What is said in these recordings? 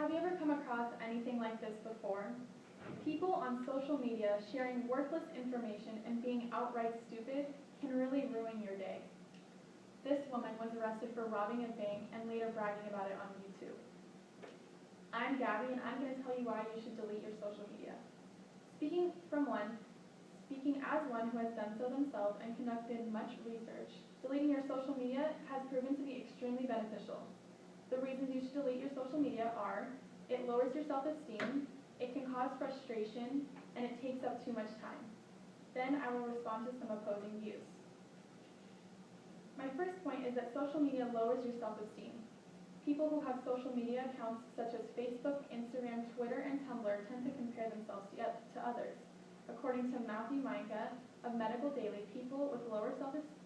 Have you ever come across anything like this before? People on social media sharing worthless information and being outright stupid can really ruin your day. This woman was arrested for robbing a bank and later bragging about it on YouTube. I'm Gabby, and I'm going to tell you why you should delete your social media. Speaking as one who has done so themselves and conducted much research, deleting your social media has proven to be extremely beneficial. The reasons you should delete your social media are: it lowers your self-esteem, it can cause frustration, and it takes up too much time. Then I will respond to some opposing views. My first point is that social media lowers your self-esteem. People who have social media accounts such as Facebook, Instagram, Twitter, and Tumblr tend to compare themselves to others. According to Matthew Micah of Medical Daily, people with lower self-regard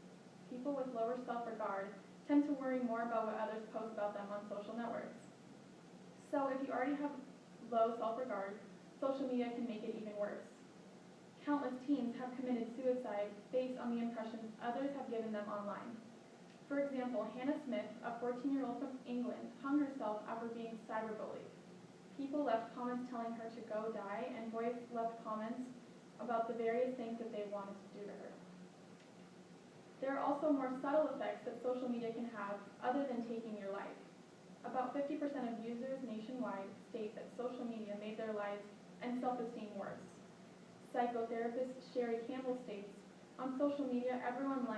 tend to worry more about what others post about them on social networks. So if you already have low self-regard, social media can make it even worse. Countless teens have committed suicide based on the impressions others have given them online. For example, Hannah Smith, a 14-year-old from England, hung herself after being cyberbullied. People left comments telling her to go die, and boys left comments about the various things that they wanted to do to her. There are also more subtle effects that social media can have other than taking your life. About 50% of users nationwide state that social media made their lives and self-esteem worse. Psychotherapist Sherry Campbell states, on social media, everyone's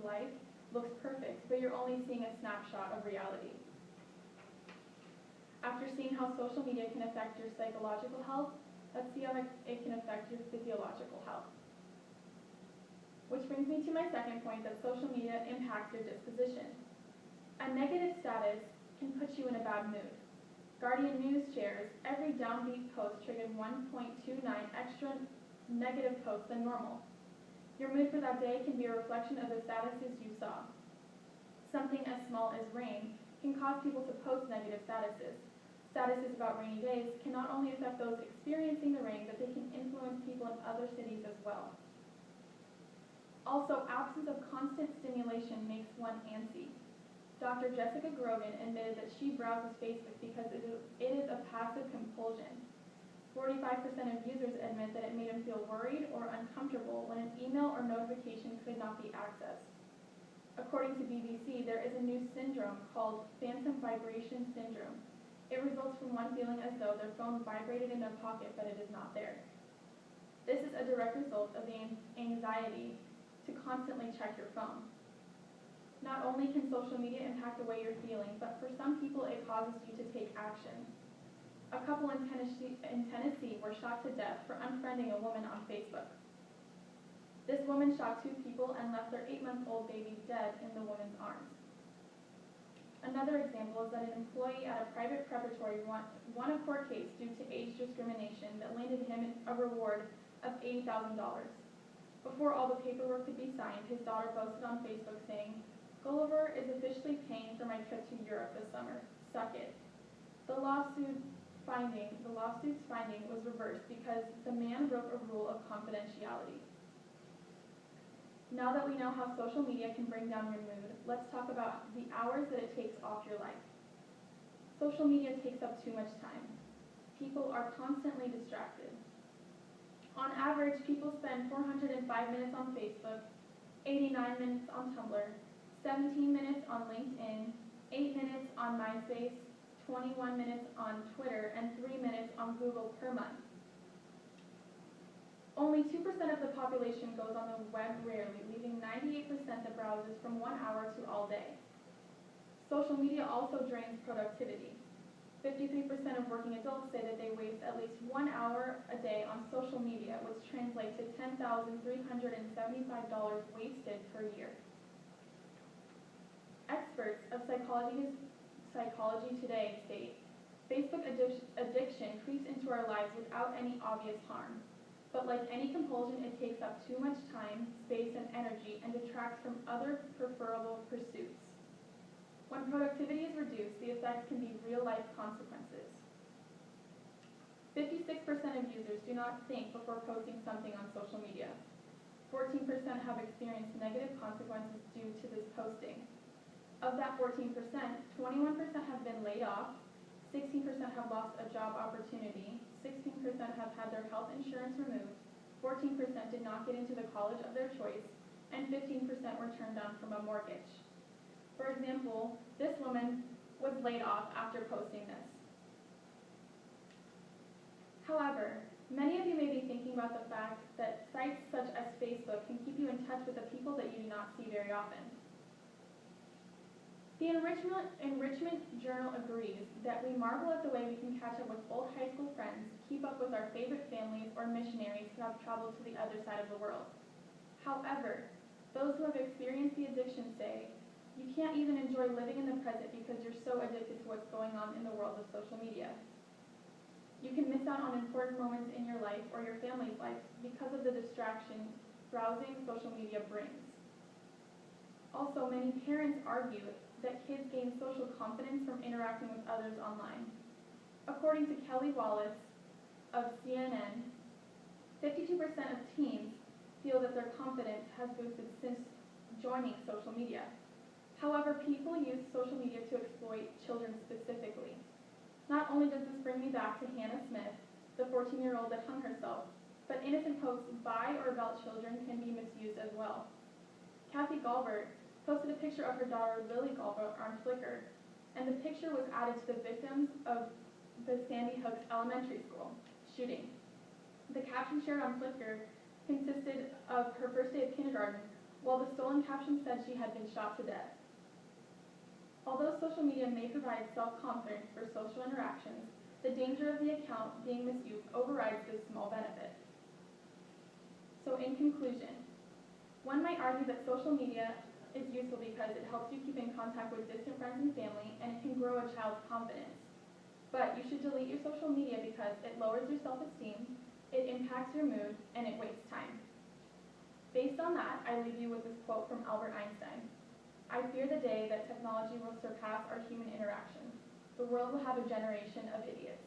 life looks perfect, but you're only seeing a snapshot of reality. After seeing how social media can affect your psychological health, let's see how it can affect your physiological health. Which brings me to my second point, that social media impacts your disposition. A negative status can put you in a bad mood. Guardian News shares every downbeat post triggered 1.29 extra negative posts than normal. Your mood for that day can be a reflection of the statuses you saw. Something as small as rain can cause people to post negative statuses. Statuses about rainy days can not only affect those experiencing the rain, but they can influence people in other cities as well. Also, absence of constant stimulation makes one antsy. Dr. Jessica Grogan admitted that she browses Facebook because it is a passive compulsion. 45% of users admit that it made them feel worried or uncomfortable when an email or notification could not be accessed. According to BBC, there is a new syndrome called phantom vibration syndrome. It results from one feeling as though their phone vibrated in their pocket, but it is not there. This is a direct result of the anxiety to constantly check your phone. Not only can social media impact the way you're feeling, but for some people it causes you to take action. A couple in Tennessee were shot to death for unfriending a woman on Facebook. This woman shot 2 people and left their 8-month-old baby dead in the woman's arms. Another example is that an employee at a private preparatory won a court case due to age discrimination that landed him a reward of $80,000. Before all the paperwork could be signed, his daughter posted on Facebook saying, "Gulliver is officially paying for my trip to Europe this summer. Suck it." The lawsuit's finding was reversed because the man broke a rule of confidentiality. Now that we know how social media can bring down your mood, let's talk about the hours that it takes off your life. Social media takes up too much time. People are constantly distracted. On average, people spend 405 minutes on Facebook, 89 minutes on Tumblr, 17 minutes on LinkedIn, 8 minutes on MySpace, 21 minutes on Twitter, and 3 minutes on Google per month. Only 2% of the population goes on the web rarely, leaving 98% that browses from 1 hour to all day. Social media also drains productivity. 53% of working adults say that they waste at least 1 hour a day on social media, which translates to $10,375 wasted per year. Experts of Psychology Today state, Facebook addiction creeps into our lives without any obvious harm. But like any compulsion, it takes up too much time, space, and energy and detracts from other preferable pursuits. When productivity is reduced, the effects can be real-life consequences. 56% of users do not think before posting something on social media. 14% have experienced negative consequences due to this posting. Of that 14%, 21% have been laid off, 16% have lost a job opportunity, 16% have had their health insurance removed, 14% did not get into the college of their choice, and 15% were turned down from a mortgage. For example, this woman was laid off after posting this. However, many of you may be thinking about the fact that sites such as Facebook can keep you in touch with the people that you do not see very often. The Enrichment Journal agrees that we marvel at the way we can catch up with old high school friends, keep up with our favorite families or missionaries who have traveled to the other side of the world. However, those who have experienced the addiction say, you can't even enjoy living in the present because you're so addicted to what's going on in the world of social media. You can miss out on important moments in your life or your family's life because of the distraction browsing social media brings. Also, many parents argue that kids gain social confidence from interacting with others online. According to Kelly Wallace of CNN, 52% of teens feel that their confidence has boosted since joining social media. However, people use social media to exploit children specifically. Not only does this bring me back to Hannah Smith, the 14-year-old that hung herself, but innocent posts by or about children can be misused as well. Kathy Galbert posted a picture of her daughter Lily Galbert on Flickr, and the picture was added to the victims of the Sandy Hook Elementary School shooting. The caption shared on Flickr consisted of her first day of kindergarten, while the stolen caption said she had been shot to death. Although social media may provide self-confidence for social interactions, the danger of the account being misused overrides this small benefit. So in conclusion, one might argue that social media is useful because it helps you keep in contact with distant friends and family, and it can grow a child's confidence. But you should delete your social media because it lowers your self-esteem, it impacts your mood, and it wastes time. Based on that, I leave you with this quote from Albert Einstein. I fear the day that technology will surpass our human interaction. The world will have a generation of idiots.